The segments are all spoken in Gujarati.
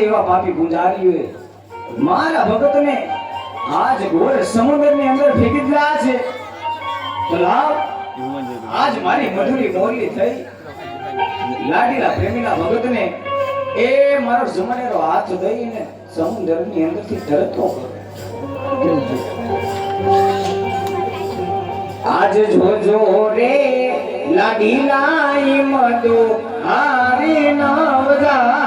એવા પાપી પૂજારીઓએ મારા ભગતને આજ ઘોર સમુદ્રની અંદર ફેંકી દીધા છે. તો લાવ આજ મારી મધુરી મોરલી થઈ લાડીલા પ્રેમીના ભગતને એ મારો જમણેરો હાથ દઈને સમુદ્રની અંદરથી તરતો આજ જોજો રે લાડીલા મધુ હારી નવજા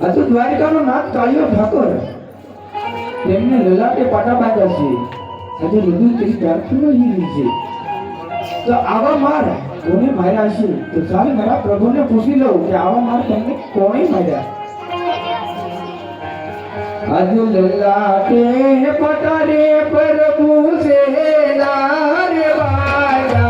આ તો દ્વારિકાનો નાથ કાળિયો ઠાકોર તેમને લલાટે પાટા બાંધ્યા છે આજે બધું તેની પ્રાર્થના હીરી છે તો આવા માર કોને માર્યા છે તો ચાલ મારા પ્રભુને પૂછી લઉં કે આવા માર તમને કોણે માર્યા આજે લલાટે પાટા રે પ્રભુ છે લાર વાયા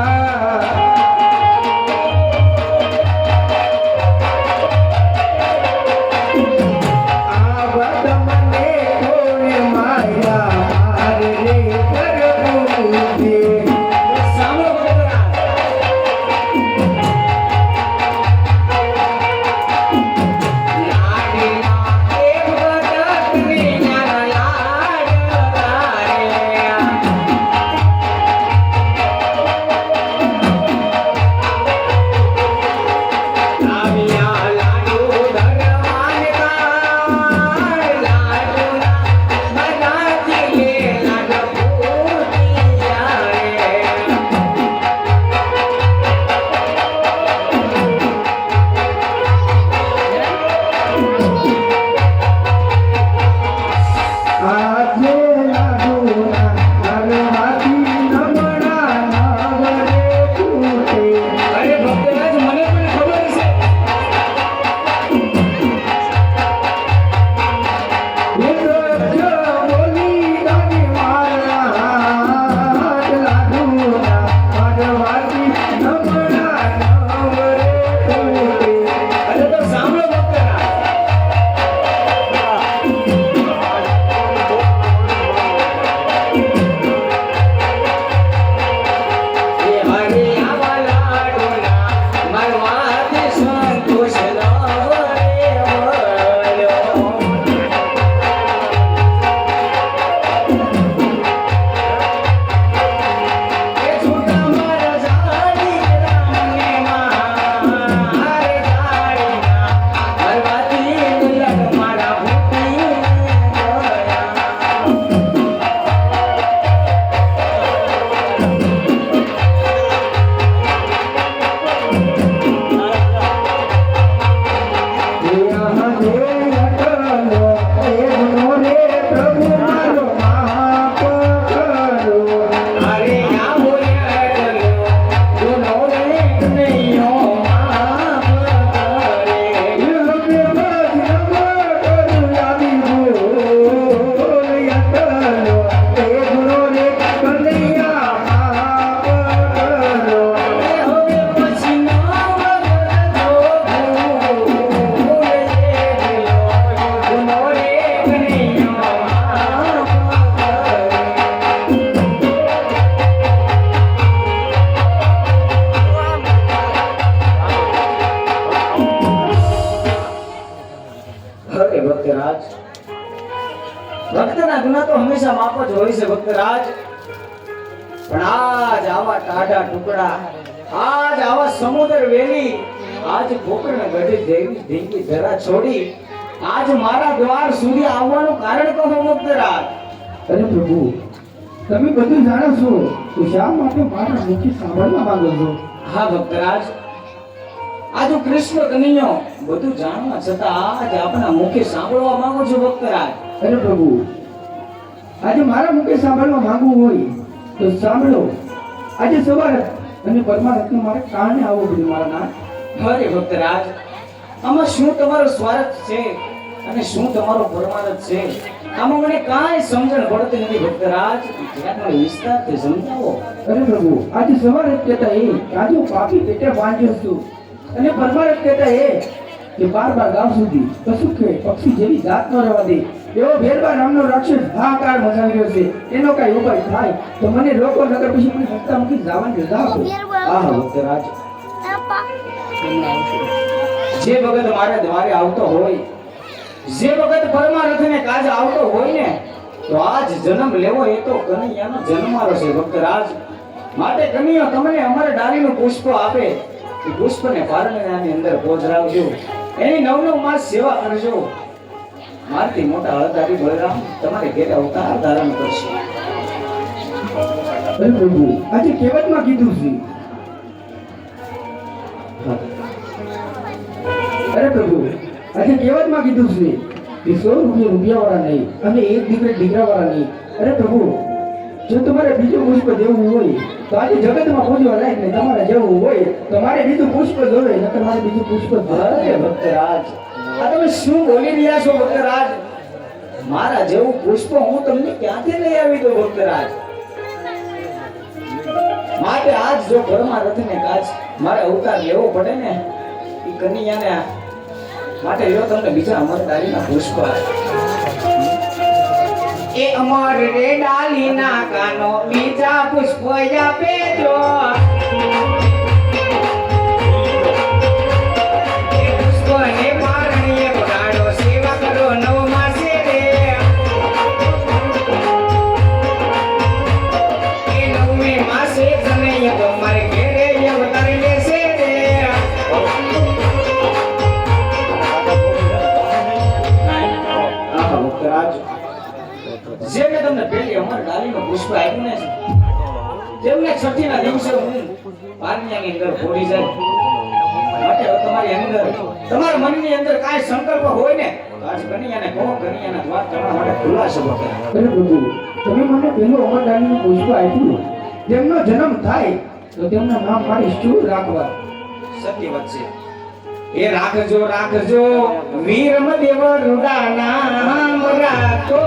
ભક્તના ગુના તો હંમેશા માફ જ હોય છે ભક્તરાજ, પણ આજ આવા ટાઢા ટુકડા, આજ આવા સમુદ્ર વેલી, આજ પોકરને ગઢી દેવી ધીંગી જરા છોડી આજ મારા દ્વાર સુધી આવવાનું કારણ કહો ભક્તરાજ. અરે પ્રભુ, તમે બધું જાણો છો તો શા માટે મારા મુખી સાંભળવા માંગો છો? હા ભક્તરાજ, આજ હું કૃષ્ણ કનૈયો બધું જાણવા છતાં આજ આપના મુખે સાંભળવા માંગુ છું ભક્તરાજ. અરે પ્રભુ, આજે મારા મુખે સાંભળવા માંગવું હોય તો સાંભળો. આજે સવારે અને પરમારત્ન મારે કારણે આવવું પડ્યું મારા નાથ. અરે ભક્તરાજ, આમાં શું તમારો સ્વાર્થ છે અને શું તમારો પરમારથ છે? આમાં મને કાંઈ સમજણ પડતી નથી ભક્તરાજ, જરા મને વિસ્તારથી સમજાવો. અરે પ્રભુ, આજે સવારે જ કહેતા એ આજે હું પાપી પેટે વાંચ્યો છું અને પરમારથ કહેતા એ કે બાર ગામ સુધી પશુ કે પક્ષી જેવી જાત ન રહેવા દે એવો ભેરબા નામનો રાક્ષસ હાહાકાર મચાવી રહ્યો છે. એનો કાંઈ ઉપાય થાય તો મને રોકો, નકર પછી મને રસ્તા મૂકી જવાની રજા આપો. આહા ભક્તરાજ, જે વખત મારે દ્વારે આવતો હોય, જે વખત પરમારથને કાજ આવતો હોય ને, તો આજ જન્મ લેવો એ તો કનૈયાનો જન્મારો છે ભક્તરાજ. માટે કનૈયો તમને અમારે ડાળીનું પુષ્પ આપે, એ પુષ્પને પારણાની અંદર પહોંચરાવજો, એની નવ માસ સેવા કરજો. મારથી મોટા હળદારી બળરામ તમારે ઘેરે અવતાર ધારણ કરશે. અરે પ્રભુ, આજે કહેવતમાં કીધું છે. અરે પ્રભુ, આજે કહેવતમાં કીધું છે કે 100 રૂપિયા રૂપિયાવાળા નહીં અને એક દીકરાવાળા નહીં. અરે પ્રભુ, જો તમારે બીજું પુષ્પ દેવું હોય તો આજે જગતમાં પૂજવા લાયક નહીં. તમારે જવું હોય તો મારે બીજું પુષ્પ જોવે, નકર મારે બીજું પુષ્પ અરે ભક્તરાજ, આ તમે શું બોલી રહ્યા છો ભક્તરાજ? મારા જેવું પુષ્પ હું તમને ક્યાંથી લઈ આવી દઉં ભક્તરાજ? માટે આજ જો પરમારથને કાજ મારે અવતાર લેવો પડે ને, એ કનૈયાને માટે લ્યો તમને બીજા અમરદારીના પુષ્પ. એ અમર રે ડાલીના કાનો બીજા પુષ્પ આપે જો, એ પુષ્પને પારણીએ પધારો, સેવા કરો નવ માસે રે. એ નવમે માસે કનૈયા તમારે ઘેરે અવતારી લેશે રે. આહા ભક્તરાજ, જે મેં તમને પેલી અમર ડાળીનું પુષ્પ આપ્યું ને, તેમને છઠ્ઠીના દિવસે હું પારણિયાની અંદર ફોડી જાય. માટે હવે તમારી અંદર, તમારા મનની અંદર કાંઈ સંકલ્પ હોય ને, તો આજ કનૈયાને કહો, કનૈયાના દ્વાર તમારા માટે ખુલ્લા છે ભક્તરાજ. અરે પ્રભુ, તમે મને પેલું અમરદાનીનું પુષ્પ આપ્યું, તેમનો જન્મ થાય તો તેમના નામ મારે શું રાખવા? સત્ય વાત છે. એ રાખજો રાખજો વીરમદેવ રૂડા નામ રાખો,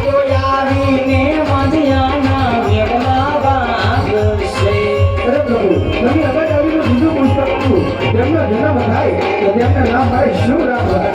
તો આવીને મધ્યાના વેગના વાગશે. અરે પ્રભુ, તમે અમરદાનીનું બીજું પુષ્પ આપ્યું, તેમનો જન્મ થાય તો તેમના નામ મારે શું રાખવા?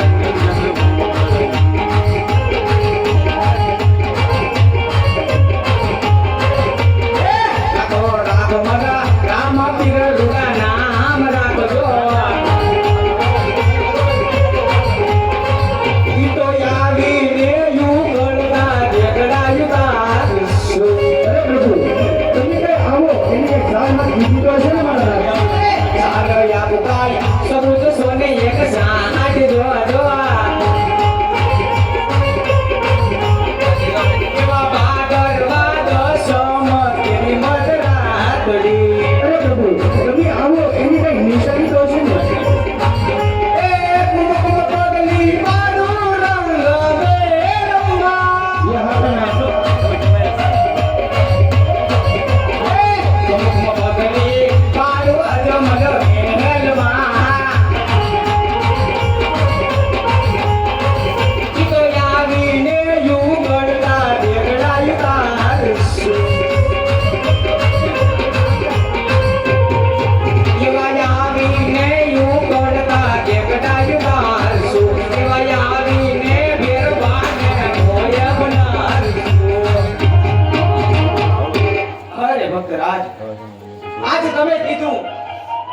આજ તમે કીધું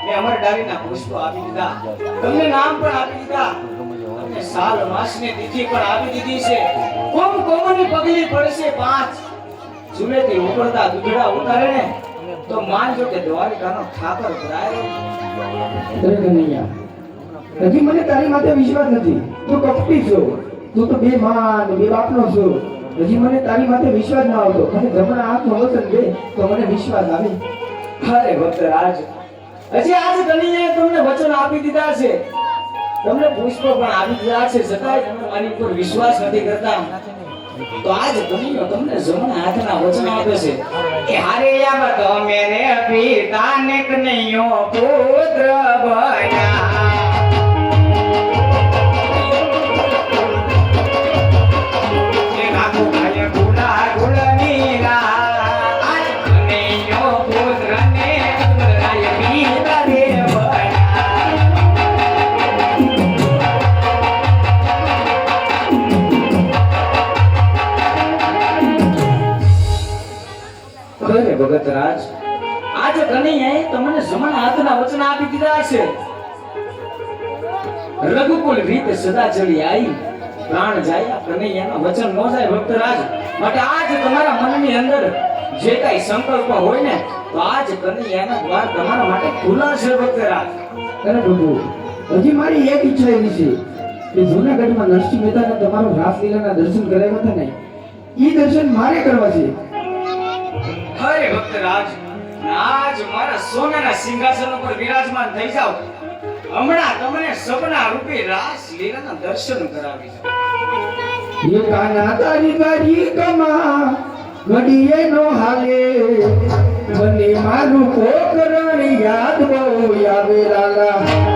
મેં અમરડાલીના પુષ્પ આપી દીધા, તમને નામ પણ આપી દીધા, તમને સાલ માસની તિથિ પણ આપી દીધી છે. કોમની પગલી પડશે 5 જુલેથી ઉકળતા દૂધડા ઉતારે ને, તો માનજો કે દ્વારિકાનો ઠાકર ભરાયો. અરે કનૈયા, હજી મને તારી માથે વિશ્વાસ નથી. તું કપટી છો, તું તો બે માન બે બાપનો છો. હજી મને તારી માથે વિશ્વાસ ના આવતો, અને જમણા હાથનો વચન દે તો મને વિશ્વાસ આવે. અરે ભક્તરાજ, હજી આજ કનૈયાએ તમને વચન આપી દીધા છે, તમને પુષ્પ પણ આપી દીધા છે, છતાંય તમે મારી ઉપર વિશ્વાસ નથી કરતા. તો આજ કનૈયો તમને જમણા હાથના વચન આપે છે કે હારે આવા તો મેરે પિતા ને કનૈયો પુત્ર બન્યા. અરે ભગત રાજ, આજે કનૈયાએ તમને સમાન હાથના વચન આપી દીધા છે. રઘુકુલ રીત સદા ચડી આવી, પ્રાણ જાય કનૈયાના વચન નો જાય ભક્તરાજ. માટે આજ તમારા મનની અંદર જે કાંઈ સંકલ્પ હોય ને, તો આજ કનૈયાના દ્વાર તમારા માટે ખુલ્લા છે ભક્તરાજ. અરે પ્રભુ, હજી મારી એક ઈચ્છા એવી છે કે જૂનાગઢમાં નરસિંહ મહેતાના તમારો રાસલીલાના દર્શન કરાવ્યા હતા ને, ઈ દર્શન મારે કરવા છે. અરે ભક્તરાજ, આજ મારા સોનાના સિંહાસન ઉપર વિરાજમાન થઈ જાઓ. હમણાં તમને સપના રૂપે રાસ લીલાના દર્શન કરાવી છે. એ કાના તારી દ્વારિકામાં ઘડીએ નો હાલે, મને મારું પોકરણ યાદ બહુ આવે લાલા.